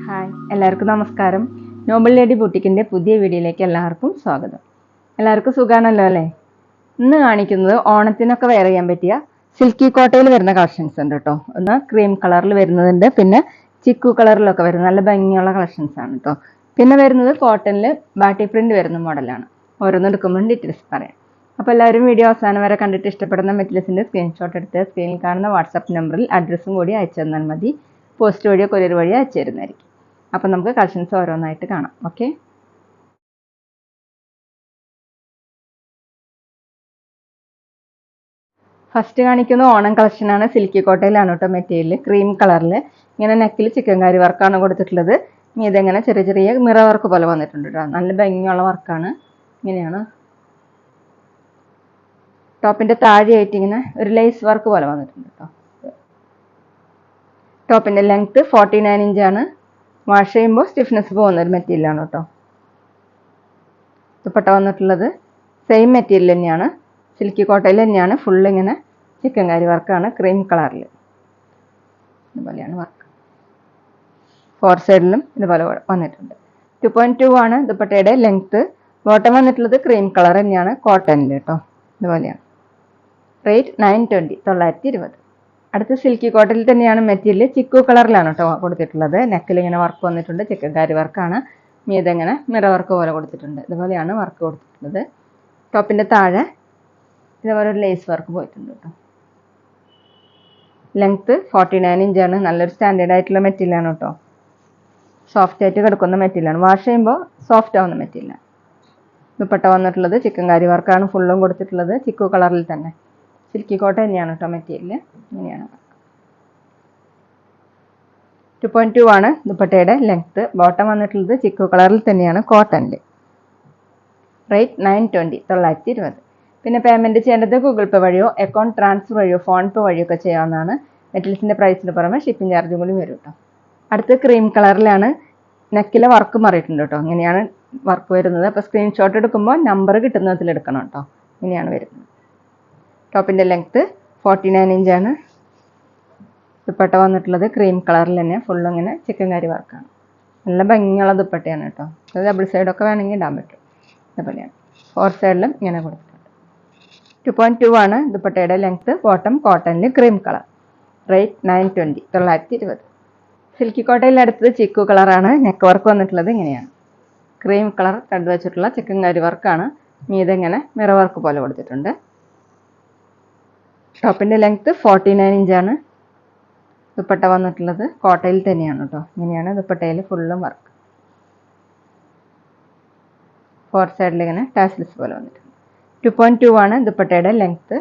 Hi, എല്ലാവർക്കും നമസ്കാരം. Nobel lady ബുട്ടിക്കിൻ്റെ പുതിയ വീഡിയോയിലേക്ക് എല്ലാവർക്കും സ്വാഗതം. എല്ലാവർക്കും സുഖാണല്ലോ അല്ലേ? ഇന്ന് കാണിക്കുന്നത് ഓണത്തിനൊക്കെ വെയർ ചെയ്യാൻ പറ്റിയ സിൽക്കി കോട്ടയിൽ വരുന്ന കളക്ഷൻസ് ഉണ്ട് കേട്ടോ. ഒന്ന് ക്രീം കളറിൽ വരുന്നതുണ്ട്, പിന്നെ ചിക്കു കളറിലൊക്കെ വരുന്ന നല്ല ഭംഗിയുള്ള കളക്ഷൻസ് ആണ് കേട്ടോ. പിന്നെ വരുന്നത് കോട്ടണിൽ ബാട്ടി പ്രിന്റ് വരുന്ന മോഡലാണ്. ഓരോന്ന് എടുക്കുമ്പോൾ ഡീറ്റെയിൽസ് പറയാം. അപ്പോൾ എല്ലാവരും വീഡിയോ അവസാനം വരെ കണ്ടിട്ട് ഇഷ്ടപ്പെടുന്ന മെറ്റീരിയൽസിൻ്റെ സ്ക്രീൻഷോട്ട് എടുത്ത് സ്ക്രീനിൽ കാണുന്ന വാട്സാപ്പ് നമ്പറിൽ അഡ്രസ്സും കൂടി അയച്ചു തന്നാൽ മതി. പോസ്റ്റ് വഴിയോ കൊറിയർ വഴിയോ അയച്ചു തരുന്നതായിരിക്കും. അപ്പം നമുക്ക് കളക്ഷൻസ് ഓരോന്നായിട്ട് കാണാം. ഓക്കെ, ഫസ്റ്റ് കാണിക്കുന്ന ഓണം കളക്ഷനാണ്. സിൽക്കി കോട്ടയിലാണ് കേട്ടോ മെറ്റീരിയൽ. ക്രീം കളറിൽ ഇങ്ങനെ നെക്കിൽ ചിക്കൻ കാരി വർക്കാണ് കൊടുത്തിട്ടുള്ളത്. ഇനി ഇതെങ്ങനെ ചെറിയ ചെറിയ മിറ വർക്ക് പോലെ വന്നിട്ടുണ്ട് കേട്ടോ. നല്ല ഭംഗിയുള്ള വർക്കാണ്. ഇങ്ങനെയാണ് ടോപ്പിൻ്റെ താഴെയായിട്ട് ഇങ്ങനെ ഒരു ലേസ് വർക്ക് പോലെ വന്നിട്ടുണ്ട് കേട്ടോ. ടോപ്പിൻ്റെ ലെങ്ത്ത് 49 ഇഞ്ചാണ്. വാഷ് ചെയ്യുമ്പോൾ സ്റ്റിഫ്നെസ് പോകുന്ന ഒരു മെറ്റീരിയലാണ് കേട്ടോ. ദുപ്പട്ട വന്നിട്ടുള്ളത് സെയിം മെറ്റീരിയൽ തന്നെയാണ്. സിൽക്കി കോട്ടയിൽ തന്നെയാണ്. ഫുൾ ഇങ്ങനെ ചിക്കൻ കാരി വർക്കാണ് ക്രീം കളറിൽ. ഇതുപോലെയാണ് വർക്ക്. 4 സൈഡിലും ഇതുപോലെ വന്നിട്ടുണ്ട്. 2.2 ആണ് ദുപ്പട്ടയുടെ ലെങ്ത്ത്. ബോട്ടം വന്നിട്ടുള്ളത് ക്രീം കളർ തന്നെയാണ്, കോട്ടണിൽ കേട്ടോ. ഇതുപോലെയാണ്. റേറ്റ് 920, 920. അടുത്ത് സിൽക്കി കോട്ടണിൽ തന്നെയാണ് മെറ്റീരിയൽ. ചിക്കു കളറിലാണ് കേട്ടോ കൊടുത്തിട്ടുള്ളത്. നെക്കിൽ ഇങ്ങനെ വർക്ക് വന്നിട്ടുണ്ട്, ചിക്കൻ കാരി വർക്കാണ്. മീതെങ്ങനെ മിറ വർക്ക് പോലെ കൊടുത്തിട്ടുണ്ട്. ഇതുപോലെയാണ് വർക്ക് കൊടുത്തിട്ടുള്ളത്. ടോപ്പിൻ്റെ താഴെ ഇതുപോലെ ഒരു ലേസ് വർക്ക് പോയിട്ടുണ്ട് കേട്ടോ. ലെങ്ത്ത് 49 ഇഞ്ചാണ്. നല്ലൊരു സ്റ്റാൻഡേർഡ് ആയിട്ടുള്ള മെറ്റീരിയലാണ് കേട്ടോ. സോഫ്റ്റ് ആയിട്ട് കിടക്കുന്ന മെറ്റീരിയലാണ്. വാഷ് ചെയ്യുമ്പോൾ സോഫ്റ്റ് ആവുന്ന മെറ്റീരിയലാണ്. ദുപ്പട്ട വന്നിട്ടുള്ളത് ചിക്കൻ കാരി വർക്കാണ് ഫുള്ളും കൊടുത്തിട്ടുള്ളത്. ചിക്കു കളറിൽ തന്നെ. സിൽക്കി കോട്ട തന്നെയാണ് കേട്ടോ മെറ്റീരിയൽ. ഇങ്ങനെയാണ്. 2.2 ആണ് ദുപ്പട്ടയുടെ ലെങ്ത്ത്. ബോട്ടം വന്നിട്ടുള്ളത് ചിക്കു കളറിൽ തന്നെയാണ്, കോട്ടണിൽ. റേറ്റ് 920, 920. പിന്നെ പേയ്മെൻറ്റ് ചെയ്യേണ്ടത് ഗൂഗിൾ പേ വഴിയോ അക്കൗണ്ട് ട്രാൻസ്ഫർ വഴിയോ ഫോൺ പേ വഴിയോ ഒക്കെ ചെയ്യാവുന്നതാണ്. മെറ്റീരിയൽസിൻ്റെ പ്രൈസിന് പുറമെ ഷിപ്പിംഗ് ചാർജും കൂടി വരും കേട്ടോ. അടുത്ത് ക്രീം കളറിലാണ്. നെക്കിലെ വർക്ക് മാറിയിട്ടുണ്ട് കേട്ടോ. ഇങ്ങനെയാണ് വർക്ക് വരുന്നത്. അപ്പോൾ സ്ക്രീൻഷോട്ട് എടുക്കുമ്പോൾ നമ്പർ കിട്ടുന്ന വിധത്തിൽ എടുക്കണം കേട്ടോ. ഇങ്ങനെയാണ് വരുന്നത്. ടോപ്പിൻ്റെ ലെങ്ത്ത് 49 ഇഞ്ചാണ്. ദുപ്പട്ട വന്നിട്ടുള്ളത് ക്രീം കളറിൽ തന്നെ. ഫുള്ളും ഇങ്ങനെ ചിക്കൻ കാരി വർക്കാണ്. നല്ല ഭംഗിയുള്ള ദുപ്പട്ടയാണ് കേട്ടോ. അത് ഡബിൾ സൈഡൊക്കെ വേണമെങ്കിൽ ഇടാൻ പറ്റും. അതുപോലെയാണ്. 4 സൈഡിലും ഇങ്ങനെ കൊടുത്തിട്ടുണ്ട്. 2.2 ആണ് ദുപ്പട്ടയുടെ ലെങ്ത്ത്. ബോട്ടം കോട്ടണിൽ ക്രീം കളർ. റേറ്റ് 920, 920. സിൽക്കി കോട്ടയിൽ അടുത്തത് ചിക്കു കളറാണ്. നെക്ക് വർക്ക് വന്നിട്ടുള്ളത് ഇങ്ങനെയാണ്. ക്രീം കളർ കണ്ടു വെച്ചിട്ടുള്ള ചിക്കൻ കാരി വർക്കാണ്. മീതെങ്ങനെ മിറ വർക്ക് പോലെ കൊടുത്തിട്ടുണ്ട്. ടോപ്പിൻ്റെ ലെങ്ത്ത് 49 ഇഞ്ചാണ്. ദുപ്പട്ട വന്നിട്ടുള്ളത് കോട്ടയിൽ തന്നെയാണ് കേട്ടോ. ഇങ്ങനെയാണ് ദുപ്പട്ടയിൽ ഫുള്ളും വർക്ക്. 4 സൈഡിൽ ഇങ്ങനെ ടാസിൽസ് പോലെ വന്നിട്ടുണ്ട്. 2.2 ആണ് ദുപ്പട്ടയുടെ ലെങ്ത്ത്.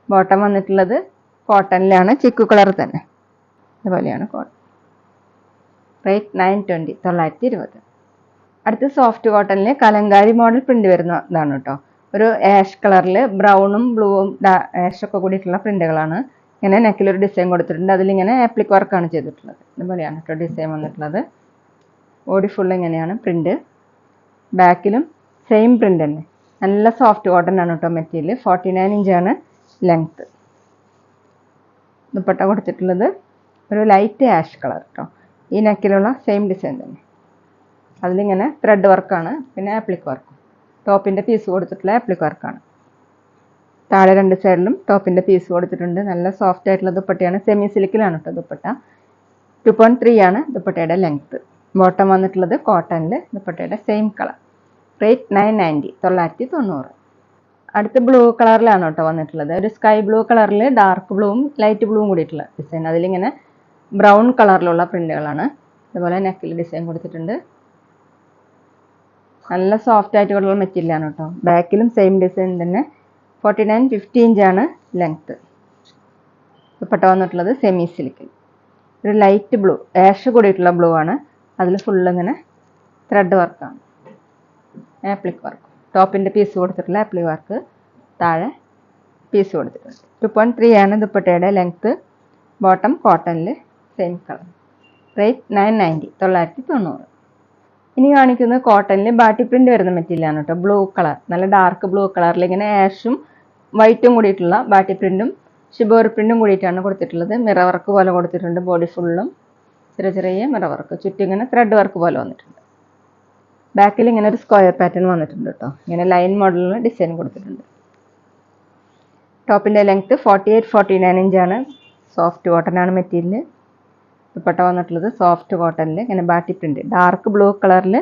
ബോട്ടം വന്നിട്ടുള്ളത് കോട്ടണിലാണ്, ചിക്കു കളർ തന്നെ. ഇതുപോലെയാണ് കോട്ടൺ. റേറ്റ് 920, 920. അടുത്ത് സോഫ്റ്റ് കോട്ടണിൽ കലങ്കാരി മോഡൽ പ്രിന്റ് വരുന്ന ഇതാണ് കേട്ടോ. ഒരു ആഷ് കളറിൽ ബ്രൗണും ബ്ലൂവും ആഷൊക്കെ കൂടിയിട്ടുള്ള പ്രിന്റുകളാണ്. ഇങ്ങനെ നെക്കിലൊരു ഡിസൈൻ കൊടുത്തിട്ടുണ്ട്. അതിലിങ്ങനെ ആപ്ലിക് വർക്കാണ് ചെയ്തിട്ടുള്ളത്. ഇതുപോലെയാണ് കേട്ടോ ഡിസൈൻ വന്നിട്ടുള്ളത്. ബോഡി ഫുൾ ഇങ്ങനെയാണ് പ്രിന്റ്. ബാക്കിലും സെയിം പ്രിന്റ് തന്നെ. നല്ല സോഫ്റ്റ് കോട്ടൺ ആണ് കേട്ടോ മെറ്റീരിയൽ. 49 ഇഞ്ചാണ് ലെങ്ത്ത്. ദുപ്പട്ട കൊടുത്തിട്ടുള്ളത് ഒരു ലൈറ്റ് ആഷ് കളർ കേട്ടോ. ഈ നെക്കിലുള്ള സെയിം ഡിസൈൻ തന്നെ. അതിലിങ്ങനെ ത്രെഡ് വർക്കാണ്, പിന്നെ ആപ്ലിക് വർക്കും. ടോപ്പിൻ്റെ പീസ് കൊടുത്തിട്ടുള്ള ആപ്ലിക് വർക്കാണ്. താഴെ 2 സൈഡിലും ടോപ്പിൻ്റെ പീസ് കൊടുത്തിട്ടുണ്ട്. നല്ല സോഫ്റ്റ് ആയിട്ടുള്ള ദുപ്പട്ടയാണ്. സെമി സിൽക്കിലാണ് കേട്ടോ ദുപ്പട്ട. 2.3 ആണ് ദുപ്പട്ടയുടെ ലെങ്ത്ത്. ബോട്ടം വന്നിട്ടുള്ളത് കോട്ടണിൽ. ദുപ്പട്ടയുടെ സെയിം കളർ. റേറ്റ് 990, 990. അടുത്ത് ബ്ലൂ കളറിലാണ് കേട്ടോ വന്നിട്ടുള്ളത്. ഒരു സ്കൈ ബ്ലൂ കളറിൽ ഡാർക്ക് ബ്ലൂവും ലൈറ്റ് ബ്ലൂവും കൂടിയിട്ടുള്ള ഡിസൈൻ. അതിലിങ്ങനെ ബ്രൗൺ കളറിലുള്ള പ്രിന്റുകളാണ്. അതുപോലെ നെക്കിൽ ഡിസൈൻ കൊടുത്തിട്ടുണ്ട്. നല്ല സോഫ്റ്റ് ആയിട്ടുള്ള മെറ്റീരിയലാണ് കേട്ടോ. ബാക്കിലും സെയിം ഡിസൈൻ തന്നെ. 49, 50 ഇഞ്ചാണ് ലെങ്ത്ത്. ദുപ്പട്ട വന്നിട്ടുള്ളത് സെമി സിൽക്കിൽ. ഒരു ലൈറ്റ് ബ്ലൂ ആഷ് കൂടിയിട്ടുള്ള ബ്ലൂ ആണ്. അതിൽ ഫുള്ളിങ്ങനെ ത്രെഡ് വർക്കാണ്, ആപ്ലിക് വർക്ക്. ടോപ്പിൻ്റെ പീസ് കൊടുത്തിട്ടുള്ള ആപ്ലിക് വർക്ക്. താഴെ പീസ് കൊടുത്തിട്ടുണ്ട്. 2.3 ആണ് ദുപ്പട്ടയുടെ ലെങ്ത്ത്. ബോട്ടം കോട്ടണിൽ സെയിം കളർ. റേറ്റ് 990, 990. ഇനി കാണിക്കുന്നത് കോട്ടണിൽ ബാട്ടി പ്രിന്റ് വരുന്ന മെറ്റീരിയലാണ് കേട്ടോ. ബ്ലൂ കളർ, നല്ല ഡാർക്ക് ബ്ലൂ കളറിൽ ഇങ്ങനെ ആഷും വൈറ്റും കൂടിയിട്ടുള്ള ബാട്ടി പ്രിന്റും ഷിബോറി പ്രിൻറ്റും കൂടിയിട്ടാണ് കൊടുത്തിട്ടുള്ളത്. മിറർ വർക്ക് പോലെ കൊടുത്തിട്ടുണ്ട്. ബോഡി ഫുള്ളും ചെറിയ മിറർ വർക്ക്, ചുറ്റും ഇങ്ങനെ ത്രെഡ് വർക്ക് പോലെ വന്നിട്ടുണ്ട്. ബാക്കിൽ ഇങ്ങനെ ഒരു സ്ക്വയർ പാറ്റേൺ വന്നിട്ടുണ്ട് കേട്ടോ. ഇങ്ങനെ ലൈൻ മോഡലിൽ ഡിസൈൻ കൊടുത്തിട്ടുണ്ട്. ടോപ്പിൻ്റെ ലെങ്ത്ത് 48-49 ഇഞ്ചാണ്. സോഫ്റ്റ് കോട്ടൺ ആണ് മെറ്റീരിയൽ. ദുപ്പട്ട വന്നിട്ടുള്ളത് സോഫ്റ്റ് കോട്ടണിൽ ഇങ്ങനെ ബാറ്റി പ്രിൻറ്റ്, ഡാർക്ക് ബ്ലൂ കളറിൽ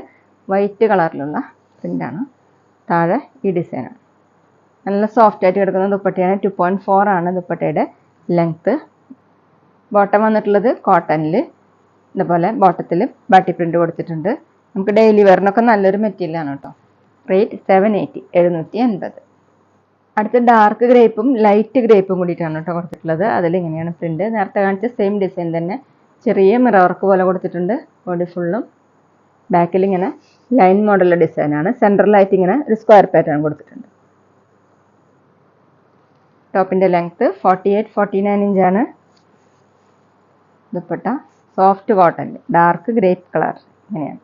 വൈറ്റ് കളറിലുള്ള പ്രിൻ്റാണ്. താഴെ ഈ ഡിസൈനാണ്. നല്ല സോഫ്റ്റ് ആയിട്ട് കിടക്കുന്ന ദുപ്പട്ടയാണ്. 2.4 ആണ് ദുപ്പട്ടയുടെ ലെങ്ത്ത്. ബോട്ടം വന്നിട്ടുള്ളത് കോട്ടണിൽ ഇതുപോലെ ബോട്ടത്തിൽ ബാറ്റി പ്രിൻറ്റ് കൊടുത്തിട്ടുണ്ട്. നമുക്ക് ഡെയിലി വെയറിനൊക്കെ നല്ലൊരു മെറ്റീരിയലാണ് കേട്ടോ. റേറ്റ് 780, 780. അടുത്ത ഡാർക്ക് ഗ്രേപ്പും ലൈറ്റ് ഗ്രേപ്പും കൂടിയിട്ടാണ് കേട്ടോ കൊടുത്തിട്ടുള്ളത്. അതിലിങ്ങനെയാണ് പ്രിൻറ്റ്. നേരത്തെ കാണിച്ച സെയിം ഡിസൈൻ തന്നെ ചെറിയ മിറർ വർക്ക് പോലെ കൊടുത്തിട്ടുണ്ട്. ബോഡി ഫുള്ളും ബാക്കിൽ ഇങ്ങനെ ലൈൻ മോഡലുള്ള ഡിസൈനാണ്. സെൻറ്ററിലായിട്ട് ഇങ്ങനെ ഒരു സ്ക്വയർ പാറ്റേൺ കൊടുത്തിട്ടുണ്ട്. ടോപ്പിൻ്റെ ലെങ്ത്ത് 48-49 ഇഞ്ചാണ്. Dupatta soft cotton dark grape colour ഇങ്ങനെയാണ്.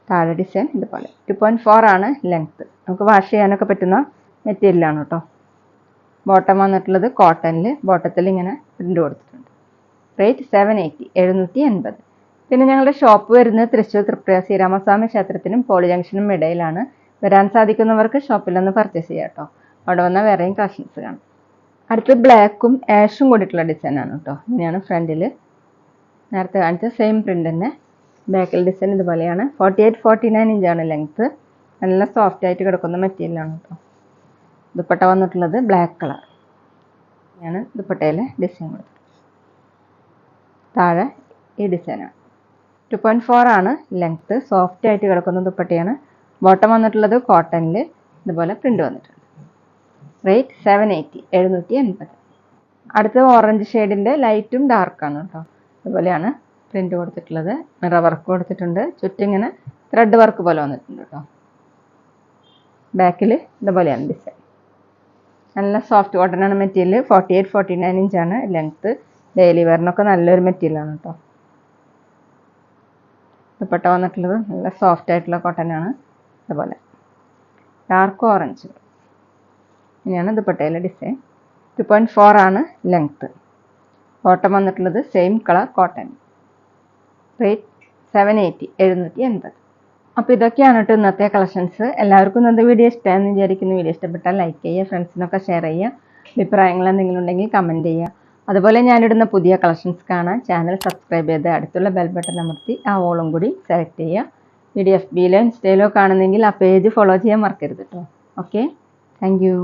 താഴെ ഡിസൈൻ ഇതുപോലെ. 2.4 ആണ് ലെങ്ത്ത്. നമുക്ക് വാഷ് ചെയ്യാനൊക്കെ പറ്റുന്ന മെറ്റീരിയലാണ് കേട്ടോ. ബോട്ടം വന്നിട്ടുള്ളത് കോട്ടണിൽ ബോട്ടത്തിൽ ഇങ്ങനെ പ്രിൻ്റ് കൊടുത്തിട്ടുണ്ട്. റേറ്റ് 780, 780. പിന്നെ ഞങ്ങളുടെ ഷോപ്പ് വരുന്നത് തൃശ്ശൂർ തൃപ്രയ ശ്രീരാമസ്വാമി ക്ഷേത്രത്തിനും പോളി ജംഗ്ഷനും ഇടയിലാണ്. വരാൻ സാധിക്കുന്നവർക്ക് ഷോപ്പിലൊന്ന് പർച്ചേസ് ചെയ്യാം കേട്ടോ. അവിടെ വന്നാൽ വേറെയും കളക്ഷൻസ് കാണും. അടുത്ത് ബ്ലാക്കും ആഷും കൂടിയിട്ടുള്ള ഡിസൈനാണ് കേട്ടോ. ഇങ്ങനെയാണ് ഫ്രണ്ടിൽ നേരത്തെ കാണിച്ച സെയിം പ്രിൻ്റ് തന്നെ. ബാക്കിൽ ഡിസൈൻ ഇതുപോലെയാണ്. 48-49 ഇഞ്ചാണ് ലെങ്ത്ത്. നല്ല സോഫ്റ്റ് ആയിട്ട് കിടക്കുന്ന മെറ്റീരിയലാണ് കേട്ടോ. ദുപ്പട്ട വന്നിട്ടുള്ളത് ബ്ലാക്ക് കളർ. ഇങ്ങനെയാണ് ദുപ്പട്ടയിലെ ഡിസൈൻ കൊടുത്തത്. താഴെ ഈ ഡിസൈനാണ്. 2.4 ആണ് ലെങ്ത്ത്. സോഫ്റ്റ് ആയിട്ട് കിടക്കുന്ന ദുപ്പട്ടയാണ്. ബോട്ടം വന്നിട്ടുള്ളത് കോട്ടണിൽ ഇതുപോലെ പ്രിൻ്റ് വന്നിട്ടുണ്ട്. റേറ്റ് 780, 780. അടുത്ത ഓറഞ്ച് ഷെയ്ഡിൻ്റെ ലൈറ്റും ഡാർക്കാണ് കേട്ടോ. അതുപോലെയാണ് പ്രിൻ്റ് കൊടുത്തിട്ടുള്ളത്. മിറർ വർക്ക് കൊടുത്തിട്ടുണ്ട്. ചുറ്റും ഇങ്ങനെ ത്രെഡ് വർക്ക് പോലെ വന്നിട്ടുണ്ട് കേട്ടോ. ബാക്കിൽ ഇതുപോലെയാണ് ഡിസൈൻ. നല്ല സോഫ്റ്റ് കോട്ടൺ ആണ് മെറ്റീരിയൽ. 48-49 ഇഞ്ചാണ് ലെങ്ത്ത്. ഡെയിലി വെയറിനൊക്കെ നല്ലൊരു മെറ്റീരിയലാണ് കേട്ടോ. ദുപ്പട്ട വന്നിട്ടുള്ളത് നല്ല സോഫ്റ്റ് ആയിട്ടുള്ള കോട്ടൺ ആണ്. അതുപോലെ ഡാർക്ക് ഓറഞ്ച് ഇങ്ങനെയാണ് ദുപ്പട്ടയിലെ ഡിസൈൻ. 2.4 ആണ് ലെങ്ത്ത്. ബോട്ടം വന്നിട്ടുള്ളത് സെയിം കളർ കോട്ടൺ. റേറ്റ് 780, 780. അപ്പോൾ ഇതൊക്കെയാണ് കേട്ടോ ഇന്നത്തെ കളക്ഷൻസ്. എല്ലാവർക്കും ഇന്നത്തെ വീഡിയോ ഇഷ്ടമായെന്ന് വിചാരിക്കുന്നു. വീഡിയോ ഇഷ്ടപ്പെട്ടാൽ ലൈക്ക് ചെയ്യുക, ഫ്രണ്ട്സിനൊക്കെ ഷെയർ ചെയ്യുക. അഭിപ്രായങ്ങൾ എന്തെങ്കിലും ഉണ്ടെങ്കിൽ കമൻറ്റ് ചെയ്യുക. അതുപോലെ ഞാനിടുന്ന പുതിയ കളക്ഷൻസ് കാണാൻ ചാനൽ സബ്സ്ക്രൈബ് ചെയ്ത് അടുത്തുള്ള ബെൽ ബട്ടൺ അമർത്തി ആ ഓളും കൂടി സെലക്ട് ചെയ്യുക. വീഡിയോ FBയിലോ ഇൻസ്റ്റയിലോ കാണുന്നെങ്കിൽ ആ പേജ് ഫോളോ ചെയ്യാൻ മറക്കരുത് കേട്ടോ. Okay, thank you.